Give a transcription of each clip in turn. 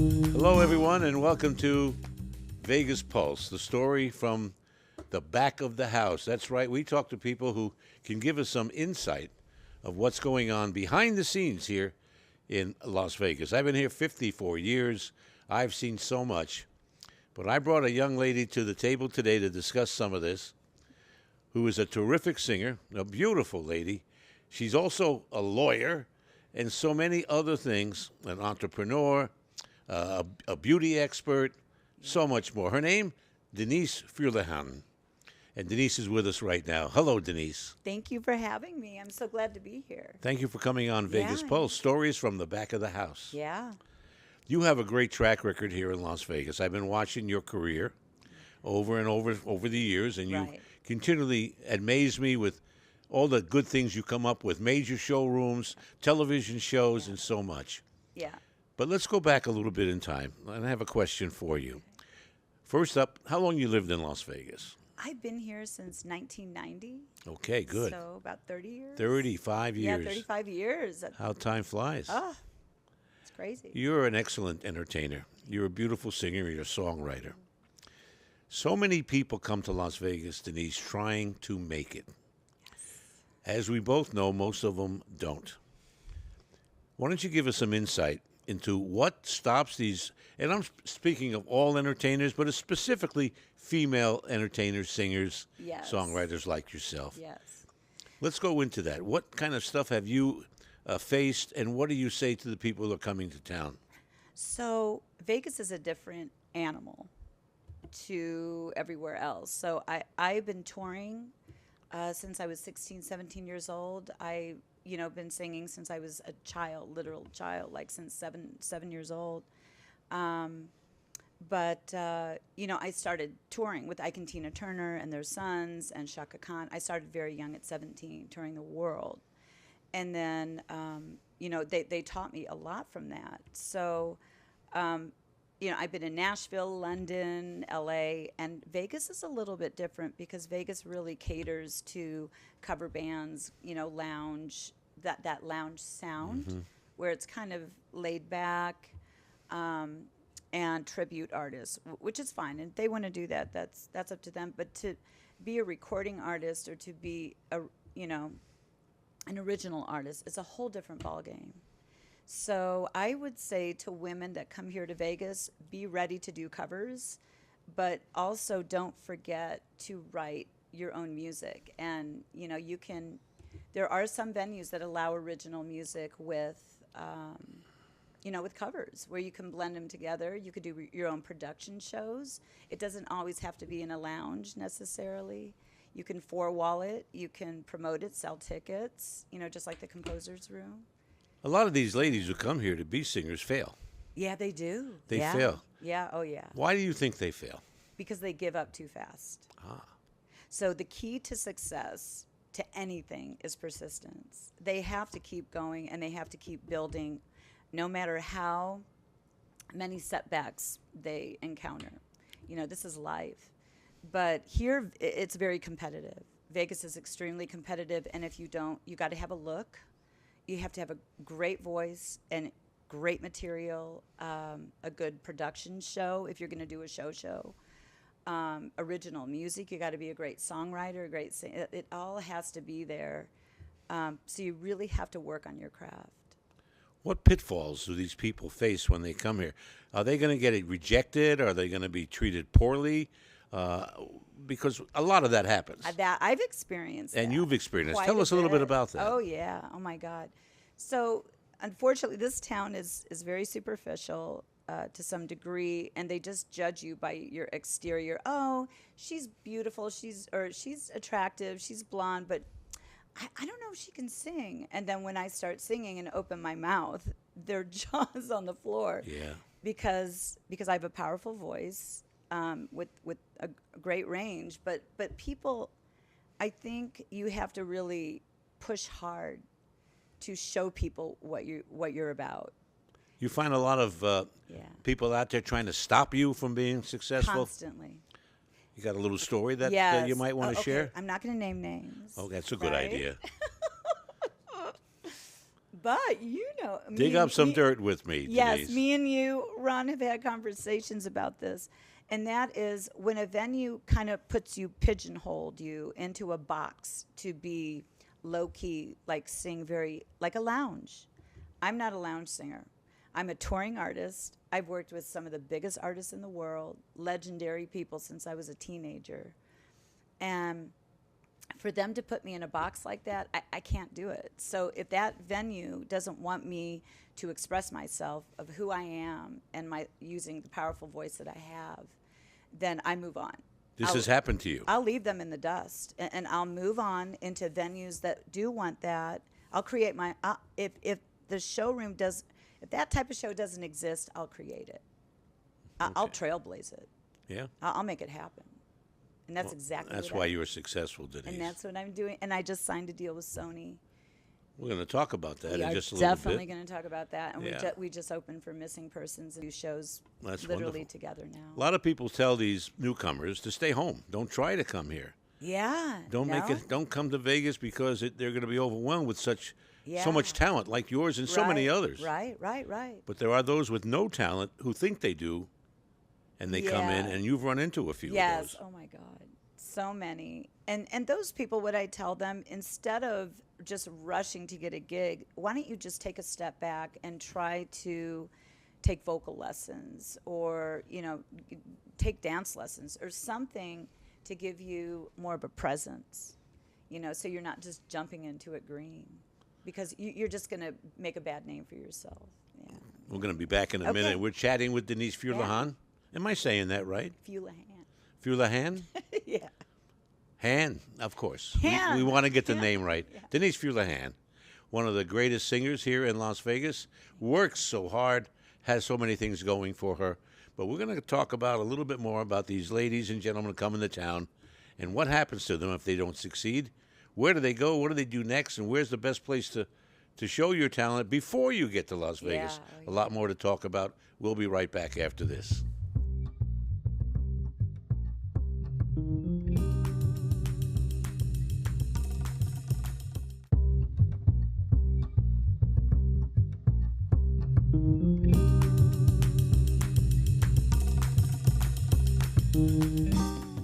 Hello, everyone, and welcome to Vegas Pulse, the story from the back of the house. That's right, we talk to people who can give us some insight of what's going on behind the scenes here in Las Vegas. I've been here 54 years. I've seen so much. But I brought a young lady to the table today to discuss some of this, who is a terrific singer, a beautiful lady. She's also a lawyer and so many other things, an entrepreneur, a beauty expert, so much more. Her name, Denise Fuleihan. And Denise is with us right now. Hello, Denise. Thank you for having me. I'm so glad to be here. Thank you for coming on Vegas Yeah. Pulse, stories from the back of the house. Yeah. You have a great track record here in Las Vegas. I've been watching your career over and over the years, and you Right. continually amaze me with all the good things you come up with, major showrooms, television shows, and so much. Yeah. But let's go back a little bit in time, and I have a question for you. First up, how long you lived in Las Vegas? I've been here since 1990. Okay, good. So about 30 years. 35 years. Yeah, 35 years. How time flies. Oh, it's crazy. You're an excellent entertainer. You're a beautiful singer. You're a songwriter. So many people come to Las Vegas, Denise, trying to make it. As we both know, most of them don't. Why don't you give us some insight into what stops these, and I'm speaking of all entertainers, but specifically female entertainers, singers, Yes. songwriters like yourself. Yes. Let's go into that. What kind of stuff have you faced, and what do you say to the people who are coming to town? So Vegas is a different animal to everywhere else. So I've been touring since I was 16, 17 years old. Been singing since I was a child, literal child, like since seven years old. I started touring with Ike and Tina Turner and their sons and Shaka Khan. I started very young at 17, touring the world. And then, they taught me a lot from that. So, I've been in Nashville, London, LA, and Vegas is a little bit different because Vegas really caters to cover bands, lounge, that lounge sound where it's kind of laid back, and tribute artists, which is fine. And if they want to do that, that's up to them. But to be a recording artist or to be an original artist, it's a whole different ballgame. So I would say to women that come here to Vegas, be ready to do covers, but also don't forget to write your own music. And, there are some venues that allow original music with covers where you can blend them together. You could do your own production shows. It doesn't always have to be in a lounge necessarily. You can four-wall it. You can promote it, sell tickets, just like the Composer's Room. A lot of these ladies who come here to be singers fail. Yeah, they do. They Yeah. fail. Yeah, oh yeah. Why do you think they fail? Because they give up too fast. Ah. So the key to success to anything is persistence. They have to keep going and they have to keep building no matter how many setbacks they encounter. This is life. But here it's very competitive. Vegas is extremely competitive, and if you don't, you got to have a look. You have to have a great voice and great material, a good production show if you're going to do a show. Original music, you got to be a great songwriter, a great singer. It all has to be there. So you really have to work on your craft. What pitfalls do these people face when they come here? Are they going to get it rejected? Are they going to be treated poorly? Because a lot of that happens. That I've experienced. And that you've experienced. quite Tell us a little bit bit. about that. Oh yeah. Oh my God. So unfortunately, this town is very superficial to some degree, and they just judge you by your exterior. Oh, she's beautiful. She's attractive. She's blonde, but I don't know if she can sing. And then when I start singing and open my mouth, their jaws on the floor. Yeah. Because I have a powerful voice. With a great range, but people, I think you have to really push hard to show people what you're about. You find a lot of people out there trying to stop you from being successful? Constantly. You got a little story that Yes. you might want to Okay. share? I'm not going to name names. Oh, that's a good right? idea. But you know, Dig up some dirt with me, Yes, Denise. me and you, Ron, have had conversations about this. And that is when a venue kind of puts you, pigeonholed you into a box to be low key, like sing very, like a lounge. I'm not a lounge singer. I'm a touring artist. I've worked with some of the biggest artists in the world, legendary people since I was a teenager. And for them to put me in a box like that, I can't do it. So if that venue doesn't want me to express myself of who I am and my using the powerful voice that I have, then I move on. This has happened to you. I'll leave them in the dust, and I'll move on into venues that do want that. I'll create my if the showroom does, if that type of show doesn't exist, I'll create it. I'll trailblaze it. Yeah. I'll make it happen. And that's exactly That's what why I, you were successful, Denise. and that's what I'm doing. And I just signed a deal with Sony. We're going to talk about that We in are just a little definitely bit. going to talk about that. And Yeah. we just opened for Missing Persons and do shows That's literally wonderful. together now. A lot of people tell these newcomers to stay home. Don't try to come here. Yeah. Don't make no? it. Don't come to Vegas because they're going to be overwhelmed with so Yeah. much talent like yours and so many Right, others. Right. But there are those with no talent who think they do, and they come in, Yeah. and you've run into a few of Yes. those. Oh my God. So many. And those people, what I tell them, instead of just rushing to get a gig, why don't you just take a step back and try to take vocal lessons or, take dance lessons or something to give you more of a presence, so you're not just jumping into it green because you're just going to make a bad name for yourself. Yeah. We're going to be back in a Okay. minute. We're chatting with Denise Fuleihan. Am I saying that right? Fuleihan. Fuleihan? Yeah. Han, of course. Han. We want to get the Han. name right. Denise Fuleihan, one of the greatest singers here in Las Vegas, works so hard, has so many things going for her. But we're going to talk about a little bit more about these ladies and gentlemen who come into town and what happens to them if they don't succeed. Where do they go? What do they do next? And where's the best place to show your talent before you get to Las Vegas? Yeah. A lot more to talk about. We'll be right back after this.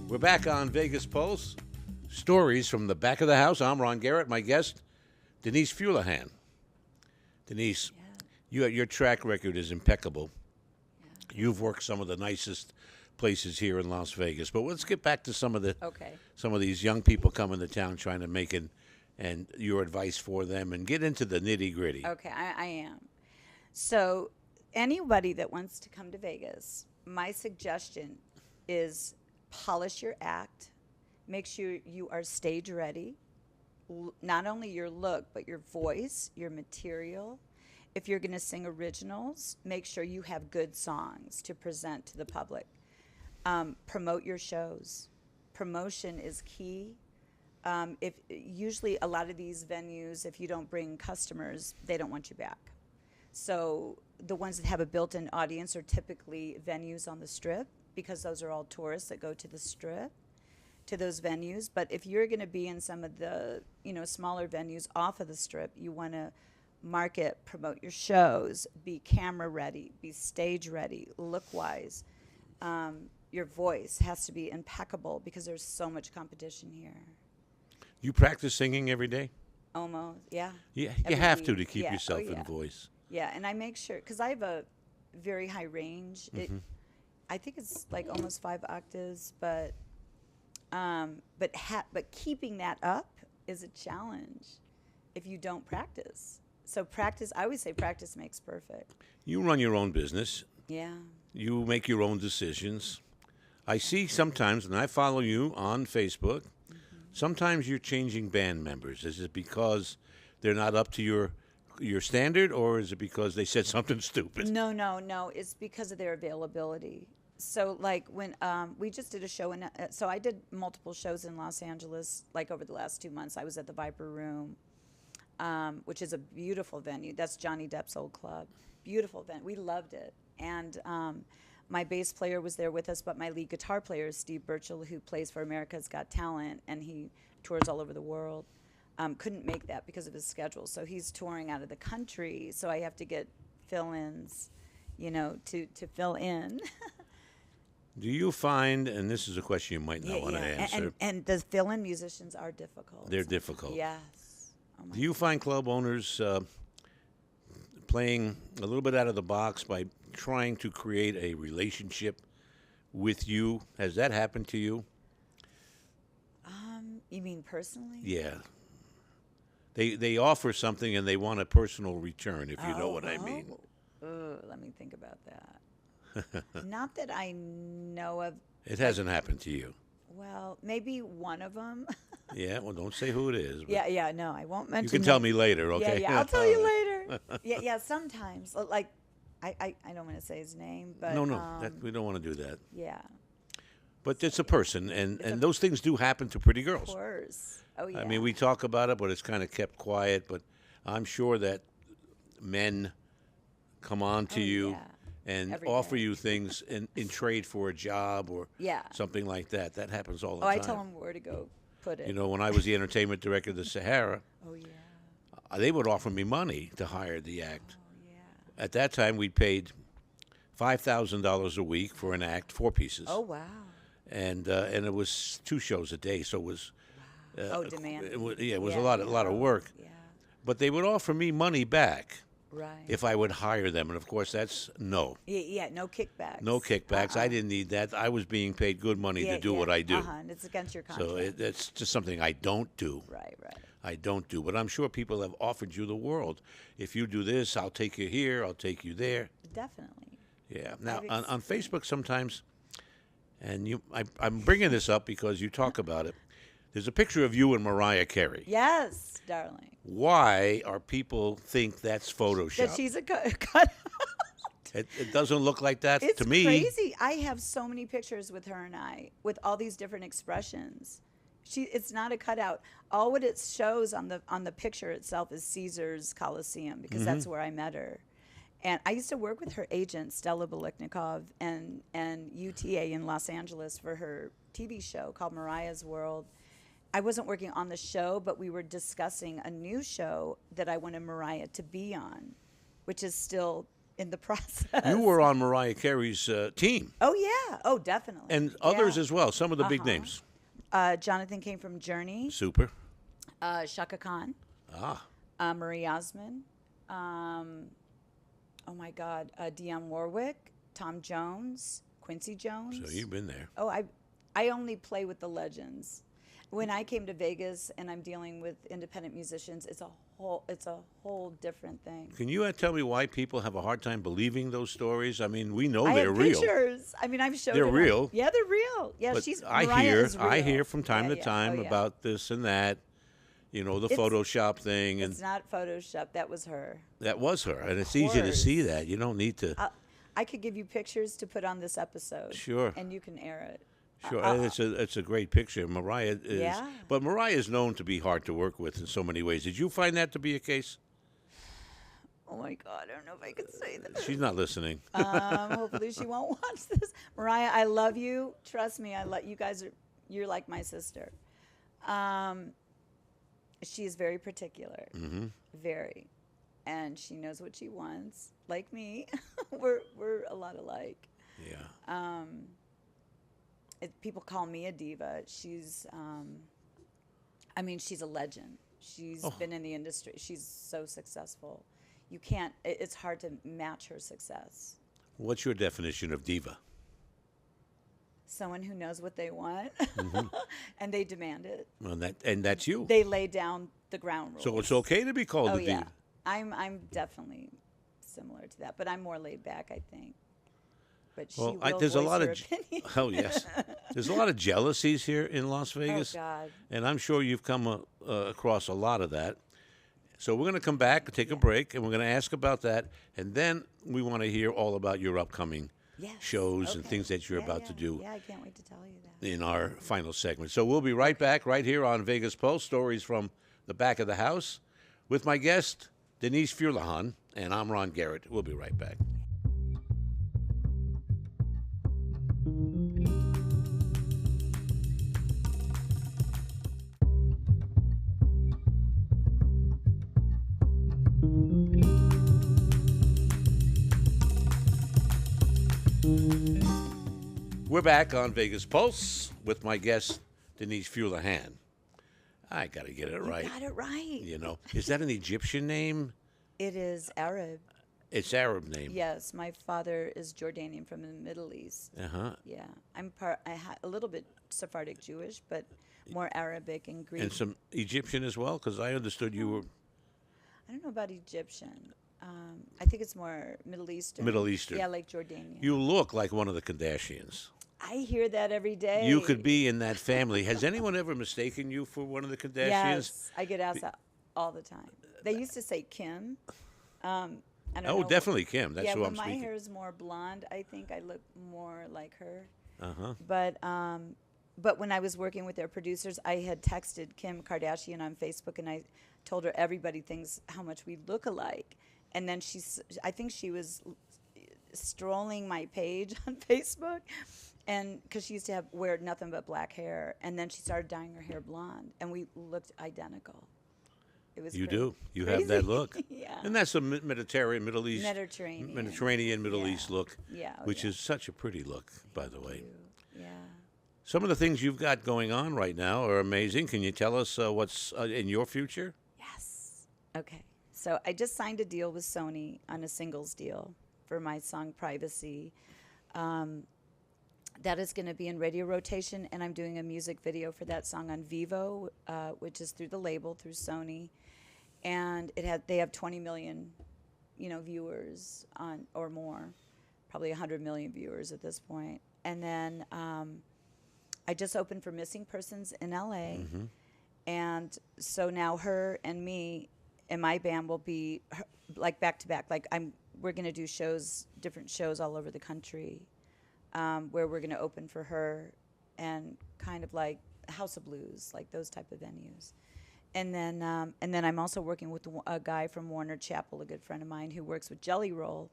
We're back on Vegas Pulse. Stories from the back of the house. I'm Ron Garrett. My guest, Denise Fuleihan. Denise, your track record is impeccable. Yeah. You've worked some of the nicest places here in Las Vegas. But let's get back to some of these young people coming to town trying to make it, and your advice for them, and get into the nitty gritty. Okay, I am. So anybody that wants to come to Vegas, my suggestion is polish your act. Make sure you are stage ready. Not only your look, but your voice, your material. If you're going to sing originals, make sure you have good songs to present to the public. Promote your shows. Promotion is key. If usually a lot of these venues, if you don't bring customers, they don't want you back. So the ones that have a built-in audience are typically venues on the Strip, because those are all tourists that go to the Strip, to those venues. But if you're going to be in some of the, smaller venues off of the Strip, you want to market, promote your shows, be camera ready, be stage ready, look-wise. Your voice has to be impeccable because there's so much competition here. You practice singing every day? Almost, yeah. Yeah, you Every have to week. keep Yeah. yourself Oh, yeah. in voice. Yeah, and I make sure, because I have a very high range. I think it's like almost 5 octaves, but keeping that up is a challenge if you don't practice. So practice, I always say practice makes perfect. You run your own business. Yeah. You make your own decisions. I see sometimes, and I follow you on Facebook, sometimes you're changing band members. Is it because they're not up to your standard, or is it because they said something stupid? No. It's because of their availability. So, like, when we just did a show, so I did multiple shows in Los Angeles, like, over the last 2 months. I was at the Viper Room, which is a beautiful venue. That's Johnny Depp's old club. Beautiful venue. We loved it. And my bass player was there with us, but my lead guitar player is Steve Burchell, who plays for America's Got Talent, and he tours all over the world. couldn't make that because of his schedule. So he's touring out of the country. So I have to get fill-ins, to fill in. Do you find, and this is a question you might not want to answer. And the fill-in musicians are difficult. They're difficult. Yes. Oh my Do you find club owners playing a little bit out of the box by trying to create a relationship with you? Has that happened to you? You mean personally? Yeah. They offer something and they want a personal return, if you know what I mean. Let me think about that. Not that I know of. It hasn't happened to you. Well, maybe one of them. Yeah, well, don't say who it is. Yeah, no, I won't mention. You can tell me later, okay? Yeah, I'll tell you later. Yeah, sometimes. Like, I don't want to say his name, but. No, we don't want to do that. Yeah. But it's a person, and those things do happen to pretty girls. Of course. Oh, yeah. I mean, we talk about it, but it's kind of kept quiet. But I'm sure that men come on to you and Every offer day. you things in trade for a job or Yeah. something like that. That happens all the Oh, time. I tell them where to go put it. You know, when I was the entertainment director of the Sahara, Oh, yeah. they would offer me money to hire the act. Oh, yeah. At that time, we paid $5,000 a week for an act, 4 pieces. Oh, wow. And it was 2 shows a day, so it was Demanding. it was a lot of work. Yeah. But they would offer me money back Right. if I would hire them, and of course that's no. Yeah, no kickbacks. No kickbacks. I didn't need that. I was being paid good money to do what I do. And it's against your contract. So it's just something I don't do. Right. I don't do. But I'm sure people have offered you the world. If you do this, I'll take you here. I'll take you there. Definitely. Yeah. Now on Facebook sometimes, and I'm bringing this up because you talk about it. There's a picture of you and Mariah Carey. Yes, darling. Why are people think that's Photoshop? That she's a cut. It doesn't look like that It's to me. crazy. I have so many pictures with her and I, with all these different expressions. It's not a cutout. All what it shows on the picture itself is Caesar's Coliseum, because that's where I met her. And I used to work with her agent, Stella Baliknikov, and UTA in Los Angeles for her TV show called Mariah's World. I wasn't working on the show, but we were discussing a new show that I wanted Mariah to be on, which is still in the process. You were on Mariah Carey's team. Oh, yeah. Oh, definitely. And others Yeah. as well, some of the big names. Jonathan came from Journey, Super. Shaka Khan, Marie Osmond, oh my God, Dionne Warwick, Tom Jones, Quincy Jones. So you've been there. Oh, I only play with the legends. When I came to Vegas and I'm dealing with independent musicians, it's a whole different thing. Can you tell me why people have a hard time believing those stories? I mean, we know I they're have real. pictures. I mean, I've showed They're them. real. Yeah, they're real. Yeah, But Mariah is real. I hear from time Yeah, to time Oh, yeah. about this and that. You know, the It's- Photoshop thing, and It's not Photoshop. That was her. that was her. And it's easy to see that. You don't need to. I could give you pictures to put on this episode. Sure. And you can air it. Sure, and it's a great picture. Mariah is, Yeah. but Mariah is known to be hard to work with in so many ways. Did you find that to be a case? Oh my God, I don't know if I could say that. She's not listening. Hopefully she won't watch this. Mariah, I love you. Trust me, you're like my sister. She is very particular, very, and she knows what she wants. Like me, we're a lot alike. Yeah. People call me a diva. She's, she's a legend. She's been in the industry. She's so successful. You can't. It's hard to match her success. What's your definition of diva? Someone who knows what they want, and they demand it. Well, that's you. They lay down the ground rules. So it's okay to be called Oh a diva. yeah, I'm definitely similar to that, but I'm more laid back, I think. But she will there's a voice lot her of opinion. oh yes, there's a lot of jealousies here in Las Vegas. Oh God. And I'm sure you've come across a lot of that. So we're going to come back and take a break, and we're going to ask about that, and then we want to hear all about your upcoming shows and things that you're about to do. Yeah, I can't wait to tell you that. In our final segment. So we'll be right back right here on Vegas Pulse, stories from the back of the house, with my guest, Denise Fuleihan, and I'm Ron Garrett. We'll be right back. We're back on Vegas Pulse with my guest, Denise Fuleihan. I got to get it right. You got it right. You know, is that an Egyptian name? It is Arab. It's Arab name. Yes, my father is Jordanian from the Middle East. Uh-huh. Yeah, a little bit Sephardic Jewish, but more Arabic and Greek. And some Egyptian as well, because I understood you were I don't know about Egyptian. I think it's more Middle Eastern. Middle Eastern. Yeah, like Jordanian. You look like one of the Kardashians. I hear that every day. You could be in that family. Has anyone ever mistaken you for one of the Kardashians? Yes, I get asked that all the time. They used to say Kim. I don't know. Definitely Kim. That's who I'm my speaking. hair is more blonde, I think I look more like her. Uh-huh. But when I was working with their producers, I had texted Kim Kardashian on Facebook, and I told her everybody thinks how much we look alike. And then I think she was strolling my page on Facebook, and because she used to wear nothing but black hair, and then she started dyeing her hair blonde, and we looked identical. It was You crazy. do. You have that look. Yeah. And that's a Mediterranean, Middle East. Mediterranean. Middle Yeah. East look. Yeah, oh, which yeah. is such a pretty look, by the way. Yeah. Some of the things you've got going on right now are amazing. Can you tell us what's in your future? Yes. Okay. So I just signed a deal with Sony on a singles deal for my song Privacy. That is going to be in radio rotation, and I'm doing a music video for that song on Vivo, which is through the label, through Sony. And they have 20 million, viewers on or more, probably 100 million viewers at this point. And then I just opened for Missing Persons in LA. Mm-hmm. And so now her and me and my band will be like back to back. Like we're going to do different shows all over the country, where we're going to open for her, and kind of like House of Blues, like those type of venues. And then I'm also working with a guy from Warner Chappell, a good friend of mine who works with Jelly Roll,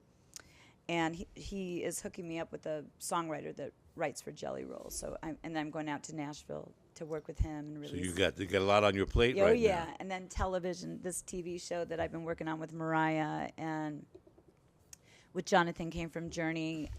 and he is hooking me up with a songwriter that writes for Jelly Roll. So I'm going out to Nashville to work with him and release. So you got a lot on your plate right yeah, now. and then television, this TV show that I've been working on with Mariah and with Jonathan came from Journey.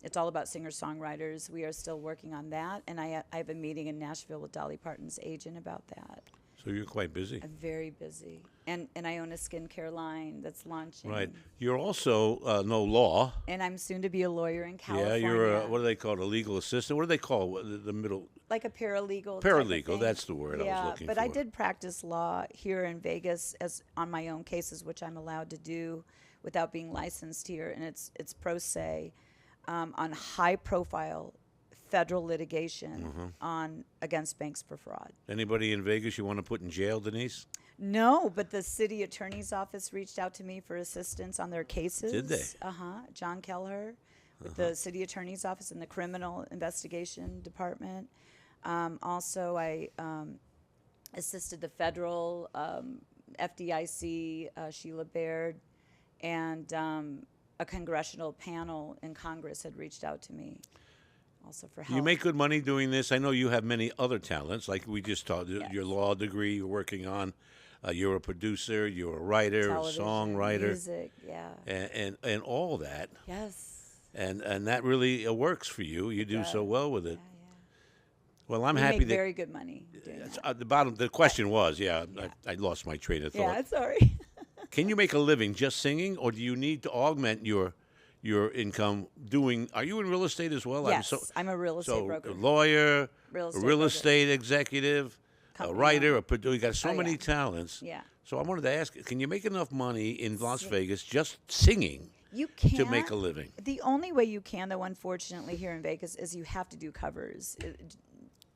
It's all about singer-songwriters. We are still working on that, and I have a meeting in Nashville with Dolly Parton's agent about that. So you're quite busy. I'm very busy, and I own a skincare line that's launching. Right. You're also know law. And I'm soon to be a lawyer in California. Yeah, you're what do they call it? A legal assistant? What do they call the middle? Like a paralegal. Paralegal, that's the word I was Yeah, looking but for. I did practice law here in Vegas as on my own cases, which I'm allowed to do without being licensed here, and it's pro se on high-profile federal litigation against banks for fraud. Anybody in Vegas you want to put in jail, Denise? No, but the city attorney's office reached out to me for assistance on their cases. Did they? John Kelleher with the city attorney's office and the criminal investigation department. Also, I assisted the federal FDIC, Sheila Baird, and a congressional panel in Congress had reached out to me also for help. You make good money doing this. I know you have many other talents, like we just talked. Yes. Your law degree you're working on. You're a producer. You're a writer, Television, a songwriter, music, yeah. and all that. Yes. And that really works for you. You do so well with it. Yeah. Well, I'm We happy make that very good money doing that. the question was, I lost my train of thought. Yeah, sorry. Can you make a living just singing, or do you need to augment your income doing? Are you in real estate as well? Yes, I'm a real estate broker. A lawyer, Real a estate real broker. estate executive, a Company writer, owner. a producer. You got so Oh, many yeah. talents. Yeah. So I wanted to ask, can you make enough money in Las Vegas just singing You can't. to make a living? The only way you can, though, unfortunately, here in Vegas, is you have to do covers,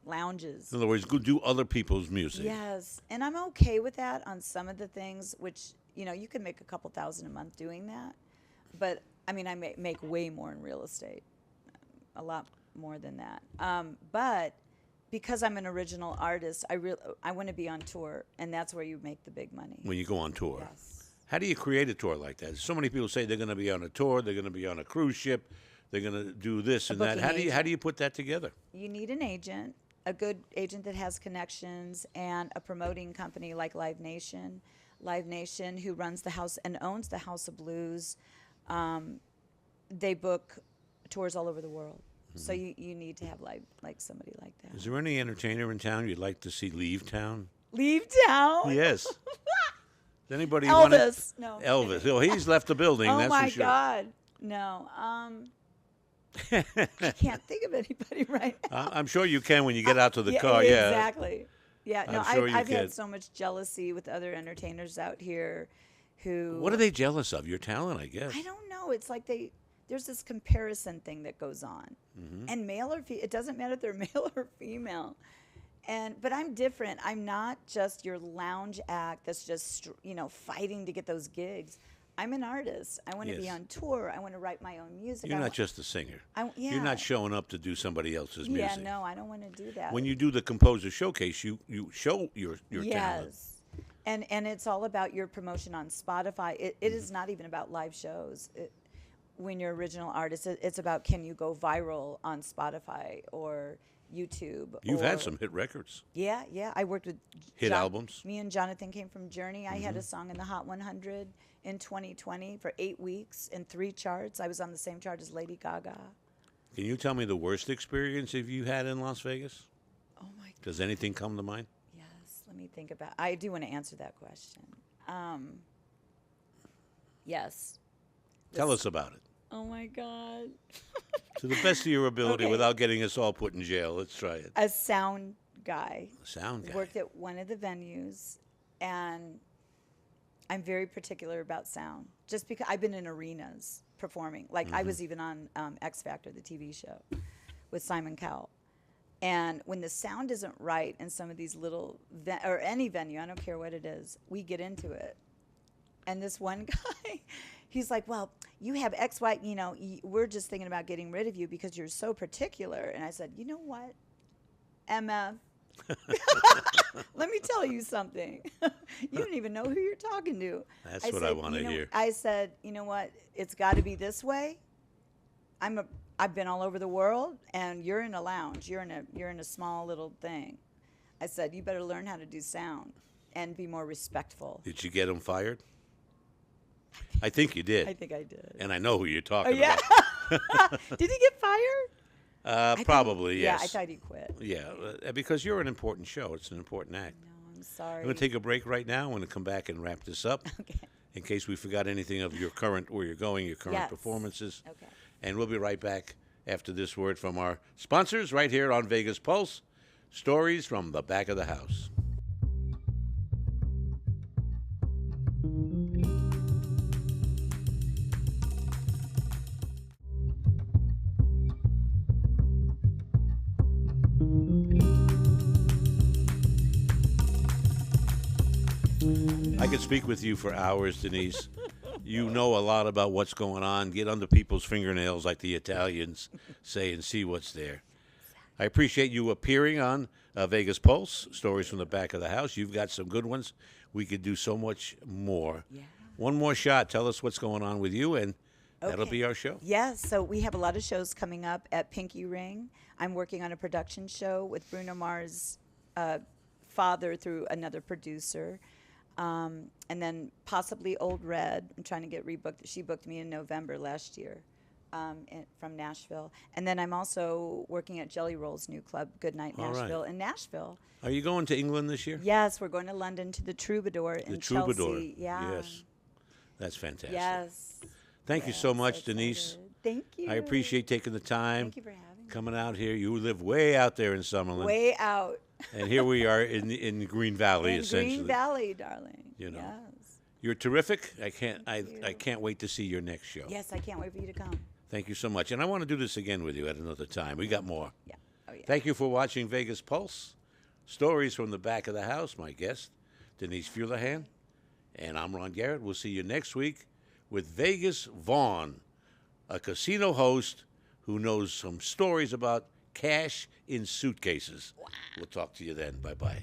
lounges. In other words, go do other people's music. Yes, and I'm okay with that on some of the things, which, you can make a couple $1,000 a month doing that. But, I mean, I make way more in real estate, a lot more than that. But because I'm an original artist, I want to be on tour, and that's where you make the big money. When you go on tour. Yes. How do you create a tour like that? So many people say they're going to be on a tour, they're going to be on a cruise ship, they're going to do this and that. booking How do you put that together? You need an agent, a good agent that has connections, and a promoting company like Live Nation. Live Nation, who runs the house and owns the House of Blues, they book tours all over the world. So you need to have like somebody like that. Is there any entertainer in town you'd like to see leave town? Leave town? Yes. Does anybody want to? Elvis. No. Elvis. Oh, he's left the building. Oh that's my for sure. God. No. I can't think of anybody right now. I'm sure you can when you get out to the car. Yeah. Exactly. Yeah. No, I'm sure you I've can. had so much jealousy with other entertainers out here who. What are they jealous of? Your talent, I guess. I don't know. It's like there's this comparison thing that goes on, and male or it doesn't matter if they're male or female, but I'm different. I'm not just your lounge act that's just fighting to get those gigs. I'm an artist. I want to be Yes. on tour. I want to write my own music. You're not just a singer. Yeah. You're not showing up to do somebody else's music. Yeah, no, I don't want to do that. When you do the composer showcase, you show your talent. Yes. And it's all about your promotion on Spotify. It is not even about live shows. When you're original artist, it's about can you go viral on Spotify or YouTube. You've had some hit records. Yeah. I worked with Hit albums. Me and Jonathan came from Journey. I had a song in the Hot 100 in 2020 for 8 weeks in 3 charts. I was on the same chart as Lady Gaga. Can you tell me the worst experience you had in Las Vegas? Oh my God. Does anything come to mind? Yes. Let me think about. I do want to answer that question. Yes. Tell us about it. Oh my God. To the best of your ability, Okay. without getting us all put in jail. Let's try it. A sound guy. Sound guy. Worked at one of the venues, and I'm very particular about sound. Just because I've been in arenas performing, like I was even on X Factor, the TV show, with Simon Cowell. And when the sound isn't right in some of these little or any venue, I don't care what it is, we get into it. And this one guy, he's like, "Well, you have X, Y. We're just thinking about getting rid of you because you're so particular." And I said, "You know what, MF." Let me tell you something. You don't even know who you're talking to. That's what I want to hear. I said, you know what? It's got to be this way. I've been all over the world, and you're in a lounge. You're in a small little thing. I said, you better learn how to do sound and be more respectful. Did you get him fired? I think you did. I think I did. And I know who you're talking Yeah. about. Did he get fired? Probably, Yeah, yes. I thought he quit. Yeah, because you're an important show. It's an important act. No, I'm sorry. I'm going to take a break right now. I'm going to come back and wrap this up. Okay. In case we forgot anything of your current, where you're going, your current Yes. performances. Okay. And we'll be right back after this word from our sponsors right here on Vegas Pulse. Stories from the back of the house. I could speak with you for hours, Denise. You know a lot about what's going on. Get under people's fingernails, like the Italians say, and see what's there. I appreciate you appearing on Vegas Pulse, Stories from the Back of the House. You've got some good ones. We could do so much more. Yeah. One more shot. Tell us what's going on with you, and that'll Okay. be our show. Yes, so we have a lot of shows coming up at Pinky Ring. I'm working on a production show with Bruno Mars' father through another producer. And then possibly Old Red. I'm trying to get rebooked. She booked me in November last year from Nashville. And then I'm also working at Jelly Roll's new club, Goodnight All right. Nashville, in Nashville. Are you going to England this year? Yes, we're going to London to the Troubadour in The Troubadour. Chelsea. Yeah. Yes. That's fantastic. Yes. Thank you Yeah, so much, excited. Denise. Thank you. I appreciate taking the time. Thank you for having me. Coming out here. You live way out there in Summerlin. Way out. And here we are in Green Valley, In essentially. Green Valley, darling. You know. Yes. You're terrific. I you. can't wait to see your next show. Yes, I can't wait for you to come. Thank you so much. And I want to do this again with you at another time. We got more. Yeah. Oh, yeah. Thank you for watching Vegas Pulse. Stories from the back of the house. My guest, Denise Fuleihan. And I'm Ron Garrett. We'll see you next week with Vegas Vaughn, a casino host who knows some stories about cash in suitcases. Wow. We'll talk to you then. Bye-bye.